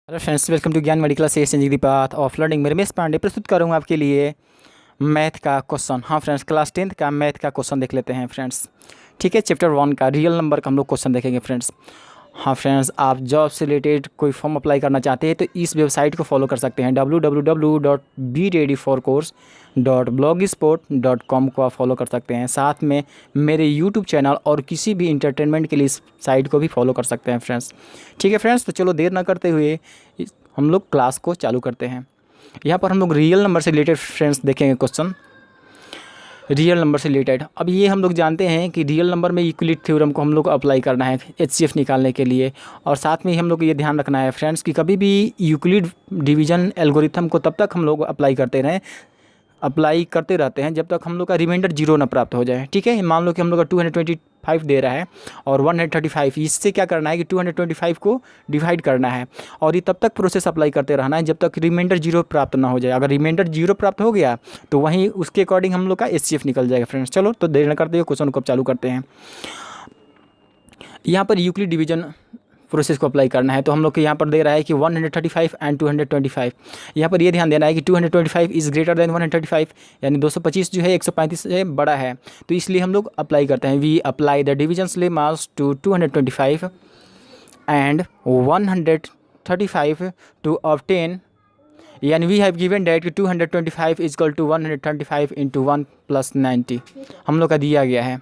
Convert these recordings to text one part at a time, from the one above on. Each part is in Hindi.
हेलो फ्रेंड्स, वेलकम टू ज्ञान मेडिकल से changing the path of learning. मैं रमेश पांडे प्रस्तुत करूँगा आपके लिए मैथ का क्वेश्चन। हाँ फ्रेंड्स, क्लास 10th का मैथ का क्वेश्चन देख लेते हैं फ्रेंड्स। ठीक है, चैप्टर 1 का रियल नंबर का हम लोग क्वेश्चन देखेंगे फ्रेंड्स। हाँ फ्रेंड्स, आप जॉब से रिलेटेड कोई फॉर्म अप्लाई करना चाहते हैं तो इस वेबसाइट को फॉलो कर सकते हैं, www.bereadyforcourse.blogspot.com को आप फॉलो कर सकते हैं। साथ में मेरे यूट्यूब चैनल और किसी भी इंटरटेनमेंट के लिए इस साइट को भी फॉलो कर सकते हैं फ्रेंड्स। ठीक है फ्रेंड्स, तो चलो देर ना करते हुए हम लोग क्लास को चालू करते हैं। यहाँ पर हम लोग रियल नंबर से रिलेटेड फ्रेंड्स देखेंगे क्वेश्चन। रियल नंबर से रिलेटेड अब ये हम लोग जानते हैं कि रियल नंबर में यूक्लिड थ्योरम को हम लोग को अप्लाई करना है एचसीएफ निकालने के लिए। और साथ में ही हम लोग को ये ध्यान रखना है फ्रेंड्स कि कभी भी यूक्लिड डिवीजन एल्गोरिथम को तब तक हम लोग अप्लाई करते रहते हैं जब तक हम लोग का रिमाइंडर जीरो ना प्राप्त हो जाए। ठीक है, मान लो कि हम लोग का 225 दे रहा है और 135, इससे क्या करना है कि 225 को डिवाइड करना है और ये तब तक प्रोसेस अप्लाई करते रहना है जब तक रिमाइंडर जीरो प्राप्त ना हो जाए। अगर रिमाइंडर जीरो प्राप्त हो गया तो वहीं उसके अकॉर्डिंग हम लोग का एचसीएफ निकल जाएगा फ्रेंड्स। चलो तो देर न करते हुए क्वेश्चन को चालू करते हैं। यहाँ पर यूक्लिड डिवीजन प्रोसेस को अप्लाई करना है तो हम लोग को यहाँ पर दे रहा है कि 135 एंड 225। यहाँ पर ये ध्यान देना है कि 225 इज़ ग्रेटर देन 135, यानी 225 जो है 135 से बड़ा है। तो इसलिए हम लोग अप्लाई करते हैं, we apply the divisions lemmas to 225 and 135 to obtain, यानी वी हैव गिवन डेट कि 225 is equal to 135 into 1 plus 90 हम लोग का दिया गया है।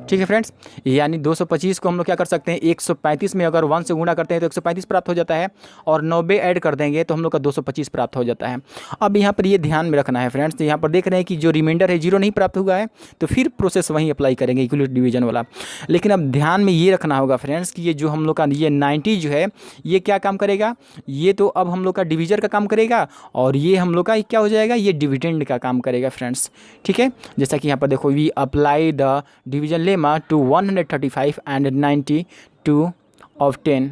ठीक है फ्रेंड्स, यानी 225 को हम लोग क्या कर सकते हैं, 135 में अगर 1 से गुणा करते हैं तो 135 प्राप्त हो जाता है और 90 ऐड कर देंगे तो हम लोग का 225 प्राप्त हो जाता है। अब यहाँ पर ये ध्यान में रखना है फ्रेंड्स, तो यहाँ पर देख रहे हैं कि जो रिमाइंडर है जीरो नहीं प्राप्त हुआ है तो फिर प्रोसेस वहीं अप्लाई करेंगे यूक्लिड डिवीजन वाला। लेकिन अब ध्यान में ये रखना होगा फ्रेंड्स कि ये जो हम लोग का ये 90 जो है ये क्या काम करेगा, ये तो अब हम लोग का डिवीजर का काम करेगा और ये हम लोग का क्या हो जाएगा, ये डिविडेंड का काम करेगा फ्रेंड्स। ठीक है, जैसा कि यहाँ पर देखो, we apply the division lemma to 135 and 90 to obtain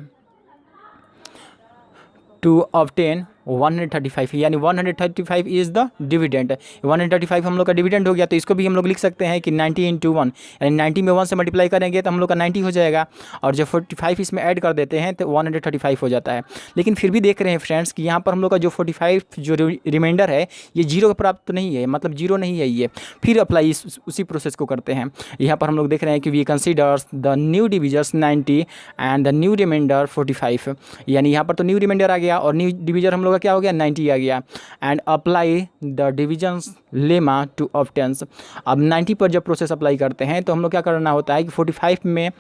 135, यानी 135 इज़ द डिविडेंड। 135 हम लोग का डिविडेंड हो गया तो इसको भी हम लोग लिख सकते हैं कि 90 इंटू 1, यानी 90 में 1 से मल्टीप्लाई करेंगे तो हम लोग का 90 हो जाएगा और जब 45 इसमें ऐड कर देते हैं तो 135 हो जाता है। लेकिन फिर भी देख रहे हैं फ्रेंड्स कि यहाँ पर हम लोग का जो 45 जो रिमाइंडर है ये जीरो प्राप्त नहीं है, मतलब जीरो नहीं है ये। फिर अप्लाई उसी प्रोसेस को करते हैं। यहाँ पर हम लोग देख रहे हैं कि we considers the new divisors 90 and the new remainder 45, यानी यहाँ पर तो न्यू रिमाइंडर आ गया और न्यू डिविजर हम लोग क्या हो गया, 90 आ गया। And apply the divisions lemma to obtains. अब 90 पर जब प्रोसेस अप्लाई करते हैं तो हम लोग क्या करना होता है कि 45 में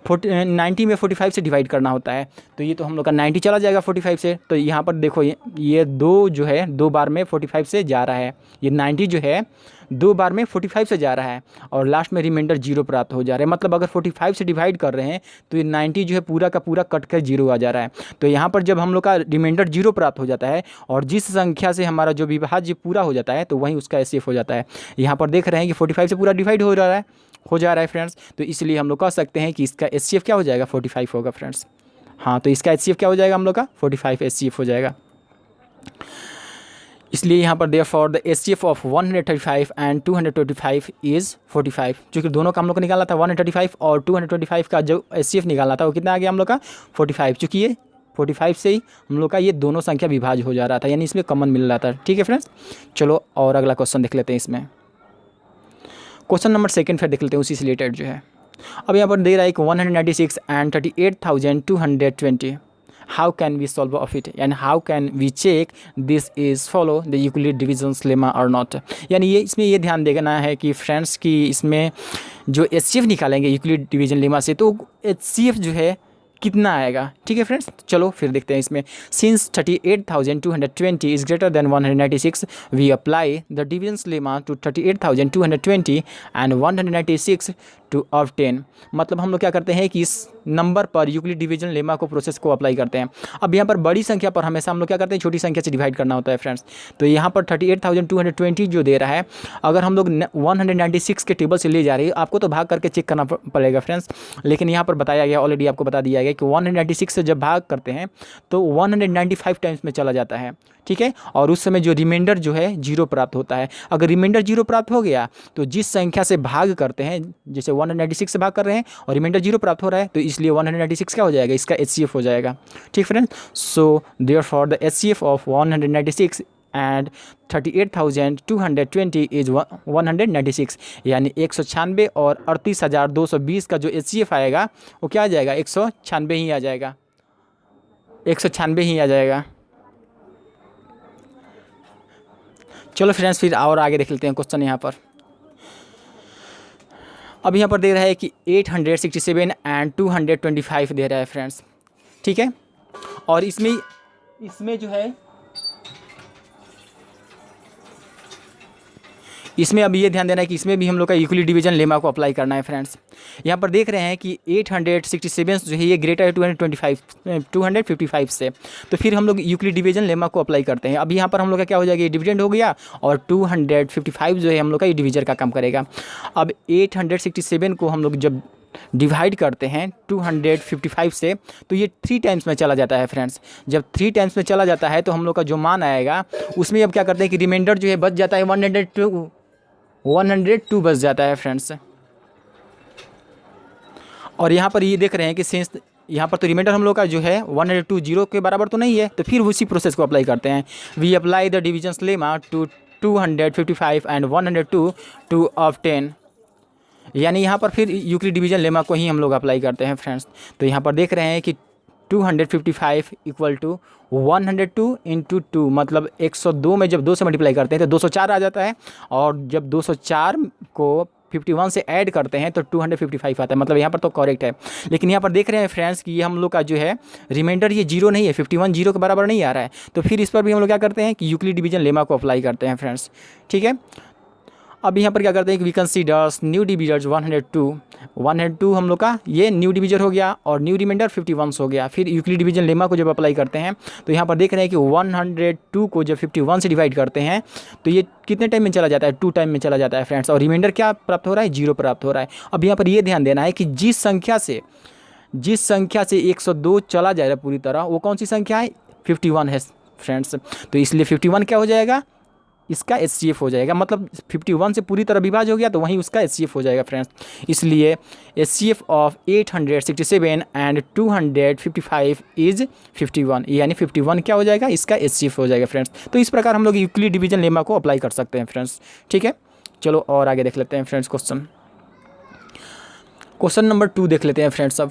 90 में 45 से डिवाइड करना होता है। तो ये तो हम लोग का 90 चला जाएगा 45 से, तो यहाँ पर देखो ये दो जो है 2 बार में 45 से जा रहा है, ये 90 जो है 2 बार में 45 से जा रहा है और लास्ट में रिमाइंडर जीरो प्राप्त हो जा रहा है। मतलब अगर 45 से डिवाइड कर रहे हैं तो ये 90 जो है पूरा का पूरा कट कर जीरो आ जा रहा है। तो यहाँ पर जब हम लोग का रिमाइंडर जीरो प्राप्त हो जाता है और जिस संख्या से हमारा जो विभाज्य पूरा हो जाता है तो वहीं उसका एचसीएफ हो जाता है। यहाँ पर देख रहे हैं कि 45 से पूरा डिवाइड हो जा रहा है फ्रेंड्स, तो इसलिए हम लोग कह सकते हैं कि इसका एचसीएफ क्या हो जाएगा, 45 होगा फ्रेंड्स। हाँ, तो इसका एचसीएफ क्या हो जाएगा हम लोग का, 45 एचसीएफ हो जाएगा। इसलिए यहाँ पर therefore the HCF of 135 and 225 is 45। चूँकि दोनों का हम लोग को निकाला था 135 और 225 का जो एचसीएफ निकाला था वो कितना आ गया हम लोग का, 45। चूँकि ये 45 से ही हम लोग का ये दोनों संख्या विभाज्य हो जा रहा था, यानी इसमें कॉमन मिल रहा था। ठीक है फ्रेंड्स, चलो और अगला क्वेश्चन देख लेते हैं। इसमें क्वेश्चन नंबर 2 फिर देख लेते हैं, उसी से रिलेटेड जो है। अब यहाँ पर दे रहा है कि 196 and 38,220 how can we solve of it and how can we check this is follow the Euclid divisions lemma or not। यानी ये इसमें ये ध्यान देना है कि फ्रेंड्स की इसमें जो एचसीएफ निकालेंगे यूक्लिड डिवीजन लेमा से तो एचसीएफ जो है कितना आएगा। ठीक है फ्रेंड्स, चलो फिर देखते हैं इसमें। Since 38,220 is greater than 196 we apply the divisions lemma to 38,220 and 196 to obtain. मतलब हम लोग क्या करते हैं कि इस नंबर पर यूक्लिड डिवीजन लेमा को प्रोसेस को अप्लाई करते हैं। अब यहाँ पर बड़ी संख्या पर हमेशा हम लोग क्या करते हैं, छोटी संख्या से डिवाइड करना होता है फ्रेंड्स। तो यहाँ पर 38,220 जो दे रहा है, अगर हम लोग 196 के टेबल से ले जा रही है, आपको तो भाग करके चेक करना पड़ेगा फ्रेंड्स। लेकिन यहाँ पर बताया गया, ऑलरेडी आपको बता दिया गया कि 196 से जब भाग करते हैं तो 195 टाइम्स में चला जाता है। ठीक है, और उस समय जो रिमाइंडर जो है जीरो प्राप्त होता है। अगर रिमाइंडर जीरो प्राप्त हो गया तो जिस संख्या से भाग करते हैं, जैसे 196 से भाग कर रहे हैं और रिमाइंडर जीरो प्राप्त हो रहा है, तो इसलिए 196 क्या हो जाएगा, इसका HCF हो जाएगा। ठीक friend, so therefore the HCF of 196 and 38,220 is 196, यानी 196 और 38,220 का जो HCF आएगा वो क्या आ जाएगा, 196 ही आ जाएगा, 196 ही आ जाएगा। चलो फ्रेंड्स फिर और आगे देख लेते हैं क्वेश्चन यहाँ पर। अब यहाँ पर दे रहा है कि 867 एंड 225 दे रहा है फ्रेंड्स, ठीक है। और इसमें जो है, इसमें अब ये ध्यान देना है कि इसमें भी हम लोग का यूक्लिड डिवीजन लेमा को अप्लाई करना है फ्रेंड्स। यहाँ पर देख रहे हैं कि 867 जो है ये ग्रेटर है 255 से, तो फिर हम लोग यूक्लिड डिवीजन लेमा को अप्लाई करते हैं। अब यहाँ पर हम लोग का क्या हो जाएगा, ये डिविडेंड हो गया और 255 जो है हम लोग का ये डिवीजर का काम करेगा। अब 867 को हम लोग जब डिवाइड करते हैं 255 से, तो ये 3 टाइम्स में चला जाता है फ्रेंड्स। जब 3 टाइम्स में चला जाता है तो हम लोग का जो मान आएगा उसमें अब क्या करते हैं कि रिमाइंडर जो है बच जाता है 102 बच जाता है फ्रेंड्स। और यहाँ पर ये देख रहे हैं कि सेंस यहाँ पर तो रिमाइंडर हम लोग का जो है 102 जीरो के बराबर तो नहीं है, तो फिर उसी प्रोसेस को अप्लाई करते हैं। We apply the divisions lemma to 255 and 102 to of 10, यानी यहाँ पर फिर यूक्लिड डिवीजन लेमा को ही हम लोग अप्लाई करते हैं फ्रेंड्स। तो यहाँ पर देख रहे हैं कि 255 इक्वल टू 102 इंटू 2, मतलब 102 में जब 2 से मल्टीप्लाई करते हैं तो 204 आ जाता है, और जब 204 को 51 से ऐड करते हैं तो 255 आता है, मतलब यहाँ पर तो करेक्ट है। लेकिन यहाँ पर देख रहे हैं फ्रेंड्स कि ये हम लोग का जो है रिमाइंडर ये जीरो नहीं है, 51 जीरो के बराबर नहीं आ रहा है, तो फिर इस पर भी हम लोग क्या करते हैं कि यूक्लिड डिवीजन लेमा को अप्लाई करते हैं फ्रेंड्स, ठीक है। अब यहाँ पर क्या करते हैं कि वी कंसीडर्स न्यू डिविजर्स 102 हम लोग का ये न्यू डिविजर हो गया और न्यू रिमाइंडर 51 हो गया। फिर यूक्लिड डिवीजन लेमा को जब अप्लाई करते हैं तो यहाँ पर देख रहे हैं कि 102 को जब 51 से डिवाइड करते हैं तो ये कितने टाइम में चला जाता है, 2 टाइम में चला जाता है फ्रेंड्स, और रिमाइंडर क्या प्राप्त हो रहा है, 0 प्राप्त हो रहा है। अब यहाँ पर ये ध्यान देना है कि जिस संख्या से 102 चला जाएगा पूरी तरह, वो कौन सी संख्या है, 51 है फ्रेंड्स। तो इसलिए 51 क्या हो जाएगा, इसका HCF हो जाएगा, मतलब 51 से पूरी तरह विभाज्य हो गया तो वहीं उसका HCF हो जाएगा फ्रेंड्स। इसलिए HCF ऑफ 867 एंड 255 इज 51, यानी 51 क्या हो जाएगा, इसका HCF हो जाएगा फ्रेंड्स। तो इस प्रकार हम लोग यूक्लिड डिवीजन लेमा को अप्लाई कर सकते हैं फ्रेंड्स, ठीक है। चलो और आगे देख लेते हैं फ्रेंड्स क्वेश्चन नंबर 2 देख लेते हैं फ्रेंड्स। अब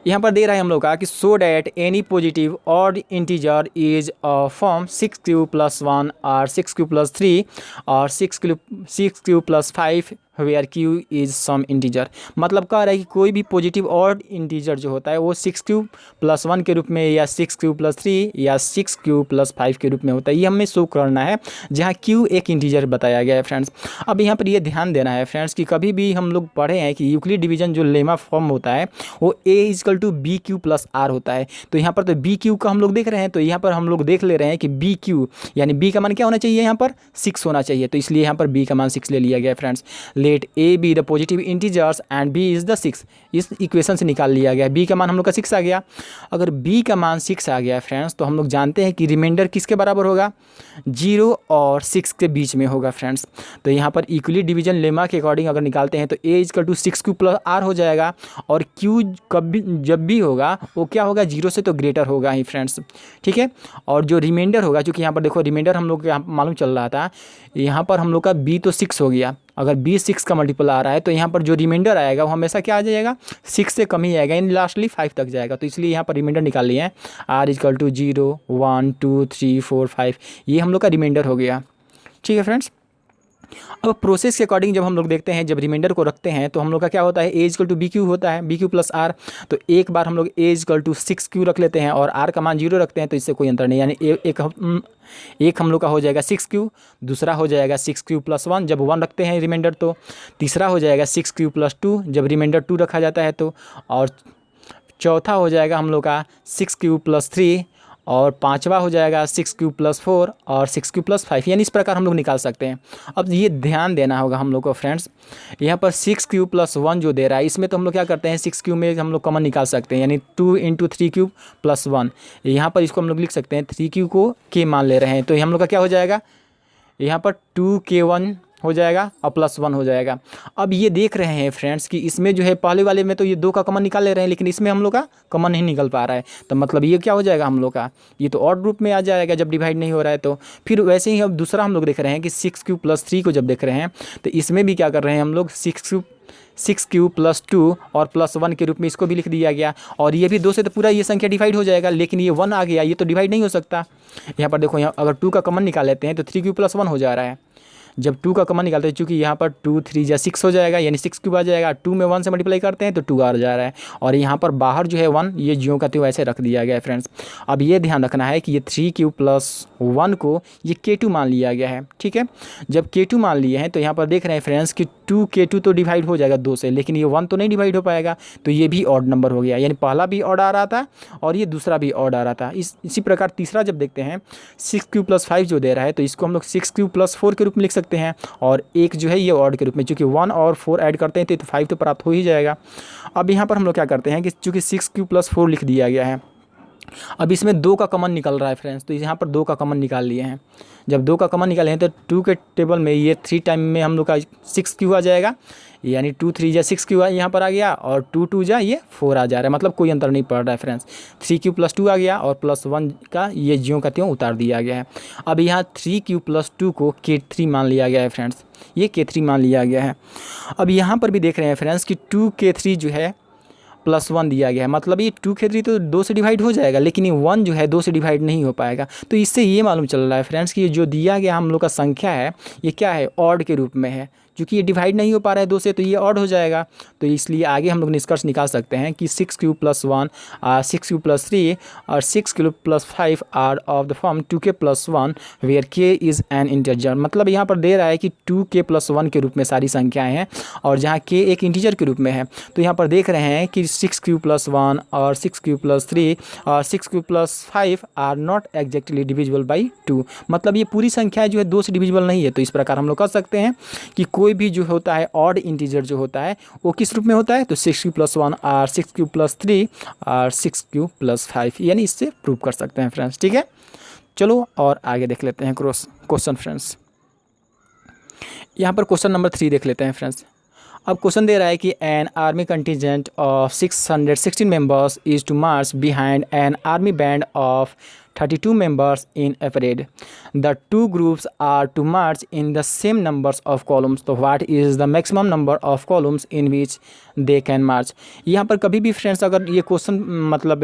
यहाँ पर दे रहा है हम लोग का कि सो डैट एनी पॉजिटिव और इंटीजर इज फॉर्म 6q + 1 और 6q + 3 और 6q + 5 where q is some integer. मतलब कह रहा है कि कोई भी पॉजिटिव और इंटीजर जो होता है वो 6q + 1 के रूप में या 6q + 3 या 6q + 5 के रूप में होता है, ये हमें शो करना है, जहाँ q एक इंटीजर बताया गया है फ्रेंड्स। अब यहाँ पर ये ध्यान देना है फ्रेंड्स कि कभी भी हम लोग पढ़े हैं कि यूक्लिड डिवीजन जो लेमा फॉर्म होता है वो a = bq + r होता है। तो यहाँ पर तो bq का हम लोग देख रहे हैं, तो यहाँ पर हम लोग देख ले रहे हैं कि bq यानी b का मान क्या होना चाहिए, यहाँ पर 6 होना चाहिए, तो इसलिए यहाँ पर b का मान 6 ले लिया गया friends. Let a be the positive integers and b is the 6, इस इक्वेशन से निकाल लिया गया। b का मान हम लोग का 6 आ गया। अगर b का मान 6 आ गया फ्रेंड्स तो हम लोग जानते हैं कि रिमाइंडर किसके बराबर होगा, 0 और 6 के बीच में होगा फ्रेंड्स। तो यहाँ पर यूक्लिड डिवीजन लेमा के अकॉर्डिंग अगर निकालते हैं तो a = 6q + r हो जाएगा, और q कभी जब भी होगा वो क्या होगा, 0 से तो ग्रेटर होगा ही फ्रेंड्स, ठीक है। और जो रिमाइंडर होगा, क्योंकि यहाँ पर देखो रिमाइंडर हम लोग को मालूम चल रहा था, यहाँ पर हम लोग का b तो 6 हो गया, अगर b 6 का मल्टीपल आ रहा है तो यहाँ पर जो रिमाइंडर आएगा वो हमेशा क्या आ जाएगा, 6 से कम ही आएगा, यानी लास्टली 5 तक जाएगा। तो इसलिए यहाँ पर रिमाइंडर निकाल लिए हैं, r = 0 1 2 3 4 5, ये हम लोग का रिमाइंडर हो गया, ठीक है फ्रेंड्स। अब प्रोसेस के अकॉर्डिंग जब हम लोग देखते हैं, जब रिमाइंडर को रखते हैं तो हम लोग का क्या होता है, a = bq होता है, bq + r। तो एक बार हम लोग a = 6q रख लेते हैं और r का मान 0 रखते हैं, तो इससे कोई अंतर नहीं, यानी एक हम लोग का हो जाएगा 6q, दूसरा हो जाएगा 6q + 1 जब 1 रखते हैं रिमाइंडर, तो तीसरा हो जाएगा 6q + 2 जब रिमाइंडर 2 रखा जाता है, तो और चौथा हो जाएगा हम लोग का 6q + 3, और पांचवा हो जाएगा 6q + 4 और 6q + 5, यानी इस प्रकार हम लोग निकाल सकते हैं। अब ये ध्यान देना होगा हम लोग को फ्रेंड्स, यहाँ पर 6q + 1 जो दे रहा है इसमें तो हम लोग क्या करते हैं, 6q में हम लोग कॉमन निकाल सकते हैं, यानी 2 × 3q + 1, यहाँ पर इसको हम लोग लिख सकते हैं 3q को k मान ले रहे हैं, तो हम लोग का क्या हो जाएगा, यहाँ पर 2k1 हो जाएगा और +1 हो जाएगा। अब ये देख रहे हैं फ्रेंड्स कि इसमें जो है पहले वाले में तो ये 2 का कॉमन निकाल ले रहे हैं, लेकिन इसमें हम लोग का कॉमन नहीं निकल पा रहा है। तो मतलब ये क्या हो जाएगा हम लोग का, ये तो ऑड ग्रुप में आ जाएगा जब डिवाइड नहीं हो रहा है। तो फिर वैसे ही अब दूसरा हम लोग देख रहे हैं कि 6³ + 3 को जब देख रहे हैं तो इसमें भी क्या कर रहे हैं हम लोग 6³ + 2 और +1 के रूप में इसको भी लिख दिया गया। और ये भी 2 से तो पूरा ये संख्या डिवाइड हो जाएगा, लेकिन ये 1 आ गया, ये तो डिवाइड नहीं हो सकता। यहाँ पर देखो, यहाँ अगर 2 का कॉमन निकाल लेते हैं तो 3³ + 1 हो जा रहा है। जब 2 का कॉमन निकालते हैं, चूँकि यहाँ पर 2 3 या 6 हो जाएगा, यानी 6³ आ जाएगा। 2 में 1 से मल्टीप्लाई करते हैं तो 2 आ जा रहा है, और यहाँ पर बाहर जो है 1 ये ज्यों का त्यों ऐसे रख दिया गया है फ्रेंड्स। अब ये ध्यान रखना है कि ये 3³ + 1 को ये K2 मान लिया गया है, ठीक है। जब K2 मान लिए हैं तो यहाँ पर देख रहे हैं फ्रेंड्स कि 2 K2 तो डिवाइड हो जाएगा 2 से, लेकिन ये 1 तो नहीं डिवाइड हो पाएगा, तो ये भी ऑड नंबर हो गया। यानी पहला भी ऑड आ रहा था और ये दूसरा भी ऑड आ रहा था। इसी प्रकार तीसरा जब देखते हैं 6³ + 5 जो दे रहा है, तो इसको हम लोग 6³ + 4 के रूप में लिख सकते हैं, और एक जो है ये ऑड के रूप में, चूँकि 1 और 4 ऐड करते हैं तो 5 तो प्राप्त हो ही जाएगा। अब यहाँ पर हम लोग क्या करते हैं कि चूँकि 6³ + 4 लिख दिया गया है, अब इसमें 2 का कॉमन निकल रहा है फ्रेंड्स, तो यहाँ पर 2 का कॉमन निकाल लिए हैं। जब 2 का कॉमन निकाले हैं तो 2 के टेबल में ये 3 टाइम में हम लोग का 6³ आ जाएगा, यानी 2 3 या 6³ यहाँ पर आ गया, और 2 2 जा ये 4 आ जा रहा है, मतलब कोई अंतर नहीं पड़ रहा है फ्रेंड्स। 3³ + 2 आ गया और +1 का ये ज्यों का त्यों उतार दिया गया है। अब यहाँ 3³ + 2 को K3 मान लिया गया है फ्रेंड्स, ये K3 मान लिया गया है। अब यहाँ पर भी देख रहे हैं फ्रेंड्स कि 2 K3 जो है +1 दिया गया है, मतलब ये 2 K3 तो 2 से डिवाइड हो जाएगा, लेकिन ये 1 जो है 2 से डिवाइड नहीं हो पाएगा। तो इससे ये मालूम चल रहा है फ्रेंड्स कि ये जो दिया गया हम लोग का संख्या है ये क्या है, ऑड के रूप में है। क्योंकि ये डिवाइड नहीं हो पा रहा है 2 से, तो ये ऑड हो जाएगा। तो इसलिए आगे हम लोग निष्कर्ष निकाल सकते हैं कि 6³ + 1 6³ + 3 और 6³ + 5 are of the form 2K + 1 where K is an integer. मतलब यहाँ पर दे रहा है कि 2K + 1 के रूप में सारी संख्याएं हैं, और जहाँ K एक इंटीजर के रूप में है। तो यहाँ पर देख रहे हैं कि 6³ + 1 और 6³ + 3 और 6³ + 5 are not exactly divisible by 2। मतलब ये पूरी संख्या जो है 2 से डिविजिबल नहीं है। तो इस प्रकार हम लोग कह सकते हैं कि कोई भी जो होता है ऑड इंटीजर जो होता है वो किस रूप में होता है, तो 6³ + 1 और 6³ + 3 और 6³ + 5, यानी इससे प्रूव कर सकते हैं फ्रेंड्स, ठीक है। चलो और आगे देख लेते हैं क्वेश्चन फ्रेंड्स। यहाँ पर क्वेश्चन नंबर 3 देख लेते हैं फ्रेंड्स। अब क्वेश्चन दे रहा है कि an army contingent of 616 members is to march behind an army band of 32 members in a parade. The two groups are to march in the same numbers of columns. So what is the maximum number of columns in which they can march? यहाँ पर कभी भी फ्रेंड्स अगर ये क्वेश्चन मतलब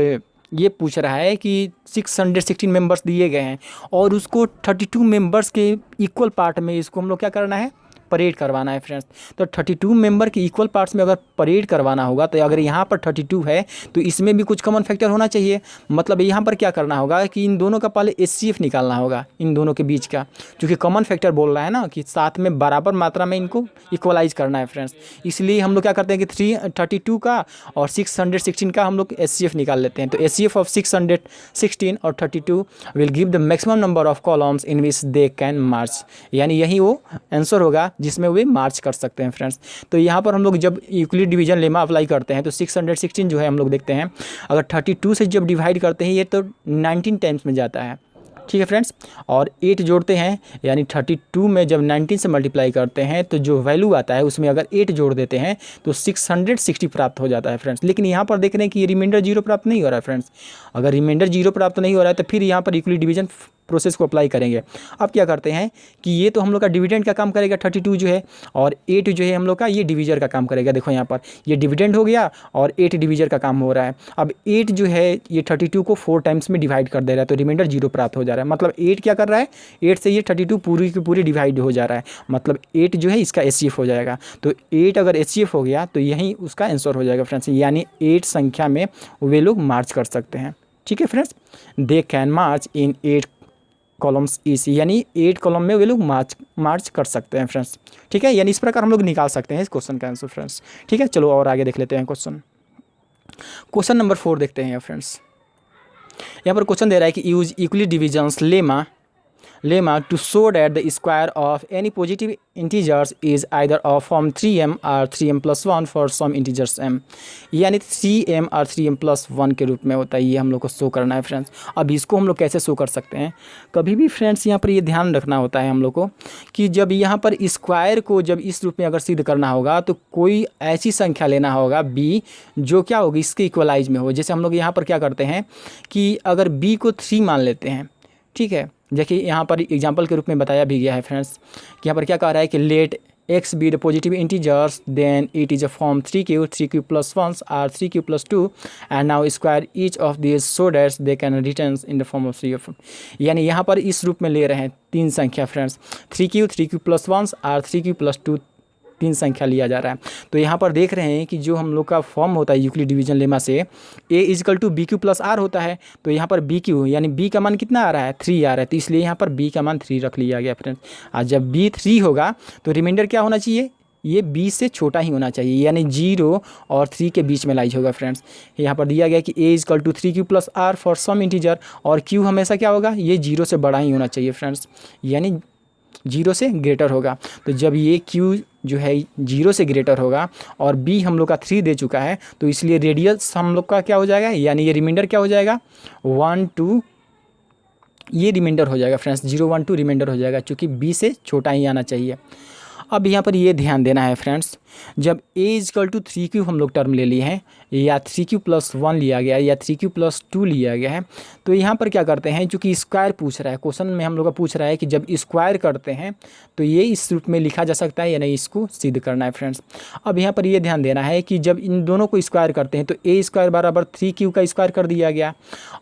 ये पूछ रहा है कि 616 मेंबर्स दिए गए हैं और उसको 32 मेंबर्स के इक्वल पार्ट में इसको हम लोग क्या करना है, परेड करवाना है फ्रेंड्स। तो 32 मेंबर के इक्वल पार्ट्स में अगर परेड करवाना होगा, तो अगर यहाँ पर 32 है तो इसमें भी कुछ कॉमन फैक्टर होना चाहिए। मतलब यहाँ पर क्या करना होगा कि इन दोनों का पहले HCF निकालना होगा, इन दोनों के बीच का, क्योंकि कॉमन फैक्टर बोल रहा है ना कि साथ में बराबर मात्रा में इनको इक्वलाइज करना है फ्रेंड्स। इसलिए हम लोग क्या करते हैं कि 32 का और 616 का हम लोग HCF निकाल लेते हैं। तो HCF ऑफ 616 और 32 will give the maximum number of columns in which they can march, यानी यही वो आंसर होगा जिसमें वे मार्च कर सकते हैं फ्रेंड्स। तो यहाँ पर हम लोग जब यूक्लिड डिवीजन लेमा अप्लाई करते हैं तो 616 जो है हम लोग देखते हैं अगर 32 से जब डिवाइड करते हैं ये तो 19 टाइम्स में जाता है, ठीक है फ्रेंड्स। और 8 जोड़ते हैं, यानी 32 में जब 19 से मल्टीप्लाई करते हैं तो जो वैल्यू आता है उसमें अगर 8 जोड़ देते हैं तो 660 प्राप्त हो जाता है फ्रेंड्स। लेकिन यहाँ पर देख रहे हैं कि ये रिमाइंडर 0 प्राप्त नहीं हो रहा है फ्रेंड्स। अगर रिमाइंडर 0 प्राप्त नहीं हो रहा है तो फिर यहाँ पर यूक्लिड डिवीजन प्रोसेस को अप्लाई करेंगे। अब क्या करते हैं कि ये तो हम लोग का डिविडेंड का काम करेगा 32 जो है, और 8 जो है हम लोग का ये डिवीजर का काम करेगा। देखो यहाँ पर ये डिविडेंड हो गया और 8 डिवीजर का काम हो रहा है। अब 8 जो है ये 32 को 4 टाइम्स में डिवाइड कर दे रहा है, तो रिमाइंडर 0 प्राप्त हो जा रहा है। मतलब 8 क्या कर रहा है, 8 से ये 32 पूरी की पूरी डिवाइड हो जा रहा है, मतलब 8 जो है इसका HCF हो जाएगा। तो 8 अगर HCF हो गया तो यही उसका आंसर हो जाएगा फ्रेंड्स, यानी 8 संख्या में वे लोग मार्च कर सकते हैं, ठीक है friends. They can March in 8 columns इसी, यानी 8 कॉलम में वे लोग मार्च कर सकते हैं फ्रेंड्स, ठीक है। यानी इस प्रकार हम लोग निकाल सकते हैं इस क्वेश्चन का आंसर फ्रेंड्स, ठीक है। चलो और आगे देख लेते हैं क्वेश्चन नंबर 4 देखते हैं फ्रेंड्स। यहाँ पर क्वेश्चन दे रहा है कि use equally divisions lemma lemma to show that the square of any positive integers is either of form 3m or 3m plus 1 for some integers m, यानी 3m और 3m plus 1 के रूप में होता है। ये हम लोग को शो करना है फ्रेंड्स। अब इसको हम लोग कैसे शो कर सकते हैं, कभी भी फ्रेंड्स यहाँ पर ये ध्यान रखना होता है हम लोग को कि जब यहाँ पर स्क्वायर को जब इस रूप में अगर सिद्ध करना होगा तो कोई ऐसी संख्या लेना होगा b जो क्या होगी इसके इक्वलाइज में हो। जैसे हम लोग यहाँ पर क्या करते हैं कि अगर b को 3 मान लेते हैं, ठीक है। देखिए यहाँ पर एग्जांपल के रूप में बताया भी गया है फ्रेंड्स कि यहाँ पर क्या कह रहा है कि late x be the positive integers then it is a form 3q plus 1 or 3q plus 2 and now square each of these so that they can return in the form of 3 of, यानी यहाँ पर इस रूप में ले रहे हैं 3 संख्या फ्रेंड्स, 3q plus 1 और 3q plus 2 3 संख्या लिया जा रहा है। तो यहाँ पर देख रहे हैं कि जो हम लोग का फॉर्म होता है यूक्लिड डिवीजन लेमा से a equal to b q plus r होता है। तो यहाँ पर बी क्यू यानी b का मान कितना आ रहा है 3 आ रहा है, तो इसलिए यहाँ पर b का मान 3 रख लिया गया फ्रेंड्स। और जब b 3 होगा तो रिमाइंडर क्या होना चाहिए, ये b से छोटा ही होना चाहिए, यानी 0 और 3 के बीच में लाइज होगा फ्रेंड्स। यहाँ पर दिया गया कि a equal to 3q plus r for some integer, और q हमेशा क्या होगा, ये 0 से बड़ा ही होना चाहिए फ्रेंड्स, यानी 0 से ग्रेटर होगा। तो जब ये q जो है 0 से ग्रेटर होगा और b हम लोग का 3 दे चुका है, तो इसलिए रेडियस हम लोग का क्या हो जाएगा, यानी ये रिमाइंडर क्या हो जाएगा 1 2, ये रिमाइंडर हो जाएगा फ्रेंड्स, 0 1 2 रिमाइंडर हो जाएगा, क्योंकि b से छोटा ही आना चाहिए। अब यहाँ पर ये ध्यान देना है फ्रेंड्स, जब a इजकल टू 3q हम लोग टर्म ले लिए हैं या 3q प्लस 1 लिया गया है या 3q प्लस 2 लिया गया है, तो यहाँ पर क्या करते हैं, चूँकि स्क्वायर पूछ रहा है क्वेश्चन में, हम लोग का पूछ रहा है कि जब स्क्वायर करते हैं तो ये इस रूप में लिखा जा सकता है, यानी इसको सिद्ध करना है फ्रेंड्स। अब यहाँ पर ये ध्यान देना है कि जब इन दोनों को स्क्वायर करते हैं तो a स्क्वायर बराबर 3q का स्क्वायर कर दिया गया,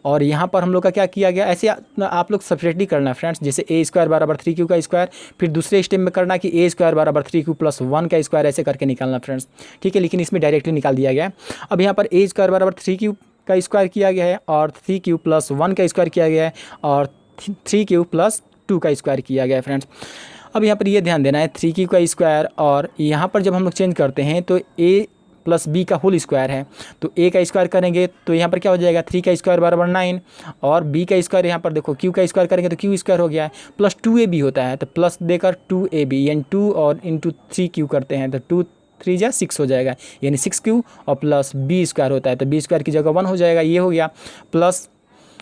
और यहाँ पर हम लोग का क्या किया गया, ऐसे आप लोग सेपरेटली करना फ्रेंड्स। जैसे a स्क्वायर बराबर 3q का स्क्वायर, फिर दूसरे स्टेप में करना कि a स्क्वायर बराबर 3q प्लस 1 का स्क्वायर, ऐसे करके निकालना फ्रेंड्स, ठीक है। लेकिन इसमें डायरेक्टली निकाल दिया गया है। अब यहाँ पर a स्क्वायर बराबर 3q का स्क्वायर किया गया है और 3q प्लस 1 का स्क्वायर किया गया है और 3q प्लस 2 का स्क्वायर किया गया है फ्रेंड्स। अब यहाँ पर ये ध्यान देना है 3q का स्क्वायर, और यहाँ पर जब हम लोग चेंज करते हैं तो a प्लस b का होल स्क्वायर है, तो a का स्क्वायर करेंगे तो यहाँ पर क्या हो जाएगा 3 का स्क्वायर बराबर 9, और b का स्क्वायर यहाँ पर देखो q का स्क्वायर करेंगे तो q स्क्वायर हो गया है, प्लस 2ab होता है, तो प्लस देकर 2ab यानी 2 और इंटू 3q करते हैं तो 2 3 जा 6 हो जाएगा, यानी 6q और प्लस b स्क्वायर होता है, तो b स्क्वायर की जगह 1 हो जाएगा, ये हो गया प्लस,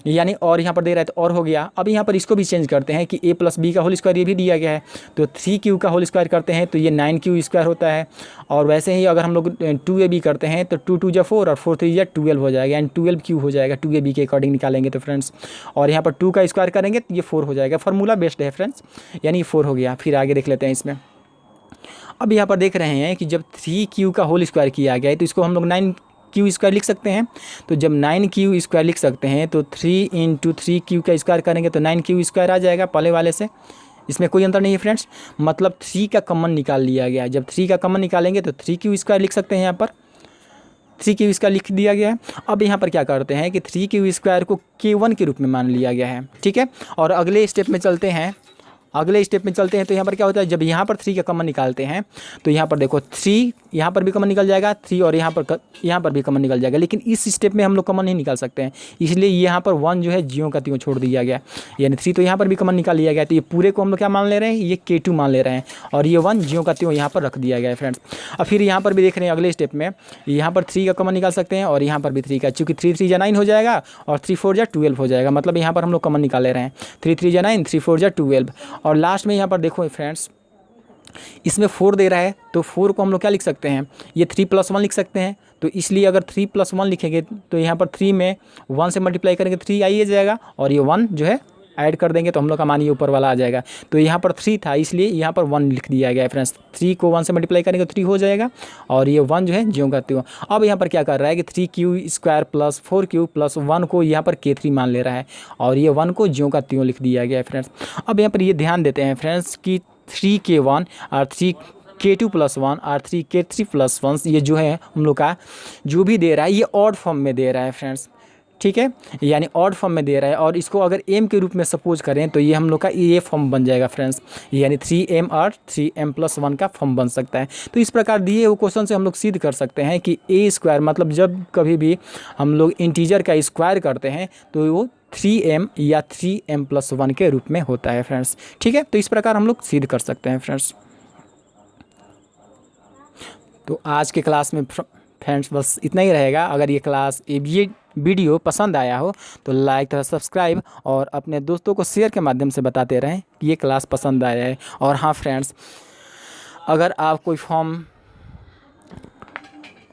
यानी और यहाँ पर दे रहा है तो और हो गया। अब यहाँ पर इसको भी चेंज करते हैं कि a प्लस बी का होल स्क्वायर ये भी दिया गया है, तो 3q का होल स्क्वायर करते हैं तो ये 9q स्क्वायर होता है, और वैसे ही अगर हम लोग 2ab करते हैं तो 2 2 जा 4 और 4 3 जा 12 हो जाएगा, यानी 12q हो जाएगा 2ab के अकॉर्डिंग निकालेंगे तो फ्रेंड्स। और यहाँ पर 2 का स्क्वायर करेंगे तो ये 4 हो जाएगा, फार्मूला बेस्ड है फ्रेंड्स, यानी 4 हो गया। फिर आगे देख लेते हैं इसमें। अब यहाँ पर देख रहे हैं कि जब 3q का होल स्क्वायर किया गया है तो इसको हम लोग 9q स्क्वायर लिख सकते हैं, तो जब 9q स्क्वायर लिख सकते हैं तो 3 इंटू 3q का स्क्वायर करेंगे तो 9q स्क्वायर आ जाएगा पहले वाले से, इसमें कोई अंतर नहीं है फ्रेंड्स, मतलब 3 का कॉमन निकाल लिया गया है। जब 3 का कॉमन निकालेंगे तो 3q स्क्वायर लिख सकते हैं, यहाँ पर 3q स्क्वायर लिख दिया गया है। अब यहाँ पर क्या करते हैं कि 3q स्क्वायर को k1 के रूप में मान लिया गया है, ठीक है। और अगले स्टेप में चलते हैं, तो यहाँ पर क्या होता है, जब यहाँ पर 3 का कॉमन निकालते हैं तो यहाँ पर देखो 3 यहाँ पर भी कॉमन निकल जाएगा, 3 और यहाँ पर भी कॉमन निकल जाएगा, लेकिन इस स्टेप में हम लोग कॉमन नहीं निकाल सकते हैं, इसलिए यहाँ पर 1 जो है ज्यों का त्यों छोड़ दिया गया, यानी 3 तो यहाँ पर भी कॉमन निकाल लिया गया, तो ये पूरे को हम लोग क्या मान ले रहे हैं, ये k2 मान ले रहे हैं, और ये 1 ज्यों का त्यों यहाँ पर रख दिया गया है फ्रेंड्स। अब फिर यहाँ पर भी देख रहे हैं अगले स्टेप में, यहाँ पर 3 का कॉमन निकाल सकते हैं और यहाँ पर भी 3 का, चूँकि 3 3 जा 9 हो जाएगा और 3 4 जा 12 हो जाएगा, मतलब यहाँ पर हम लोग कॉमन निकाल ले रहे हैं, 3 3 जा 9 3 4 जा 12, और लास्ट में यहाँ पर देखो फ्रेंड्स इसमें 4 दे रहा है, तो 4 को हम लोग क्या लिख सकते हैं, ये 3 + 1 लिख सकते हैं, तो इसलिए अगर 3 + 1 लिखेंगे तो यहाँ पर 3 में 1 से मल्टीप्लाई करेंगे 3 आ जाएगा, और ये 1 जो है ऐड कर देंगे तो हम लोग का मान ये ऊपर वाला आ जाएगा। तो यहाँ पर 3 था इसलिए यहाँ पर 1 लिख दिया गया है फ्रेंड्स, 3 को 1 से मल्टीप्लाई करेंगे तो 3 हो जाएगा, और ये 1 जो है ज्यों का त्यों। अब यहाँ पर क्या कर रहा है कि 3q square plus 4q plus 1 को यहाँ पर k3 मान ले रहा है, और ये 1 को ज्यों का त्यों लिख दिया गया है फ्रेंड्स। अब यहाँ पर ये ध्यान देते हैं फ्रेंड्स कि 3k1 और 3k2 + 1 और 3k3 + 1 ये जो है हम लोग का जो भी दे रहा है ये ऑड फॉर्म में दे रहा है फ्रेंड्स, ठीक है, यानी ऑड फॉर्म में दे रहा है, और इसको अगर m के रूप में सपोज करें तो ये हम लोग का ये फॉर्म बन जाएगा फ्रेंड्स, यानी 3m और 3m + 1 का फॉर्म बन सकता है। तो इस प्रकार दिए हुए क्वेश्चन से हम लोग सिद्ध कर सकते हैं कि a स्क्वायर मतलब जब कभी भी हम लोग इंटीजर का स्क्वायर करते हैं तो वो 3m या 3m+1 के रूप में होता है फ्रेंड्स। ठीक है, तो इस प्रकार हम लोग सिद्ध कर सकते हैं फ्रेंड्स। तो आज के क्लास में फ्रेंड्स बस इतना ही रहेगा। अगर ये वीडियो पसंद आया हो तो लाइक तथा सब्सक्राइब और अपने दोस्तों को शेयर के माध्यम से बताते रहें कि ये क्लास पसंद आया है। और हाँ फ्रेंड्स, अगर आप कोई फॉर्म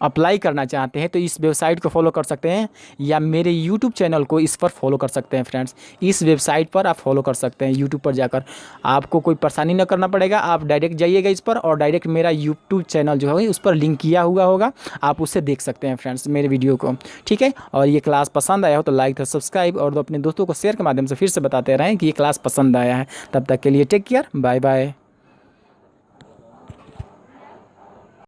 अप्लाई करना चाहते हैं तो इस वेबसाइट को फॉलो कर सकते हैं या मेरे यूट्यूब चैनल को इस पर फॉलो कर सकते हैं फ्रेंड्स। इस वेबसाइट पर आप फॉलो कर सकते हैं यूट्यूब पर जाकर, आपको कोई परेशानी न करना पड़ेगा। आप डायरेक्ट जाइएगा इस पर और डायरेक्ट मेरा यूट्यूब चैनल जो है उस पर लिंक किया हुआ होगा, आप उससे देख सकते हैं फ्रेंड्स मेरे वीडियो को। ठीक है, और ये क्लास पसंद आया हो तो लाइक सब्सक्राइब और अपने दोस्तों को शेयर के माध्यम से फिर से बताते रहें कि ये क्लास पसंद आया है। तब तक के लिए टेक केयर, बाय बाय।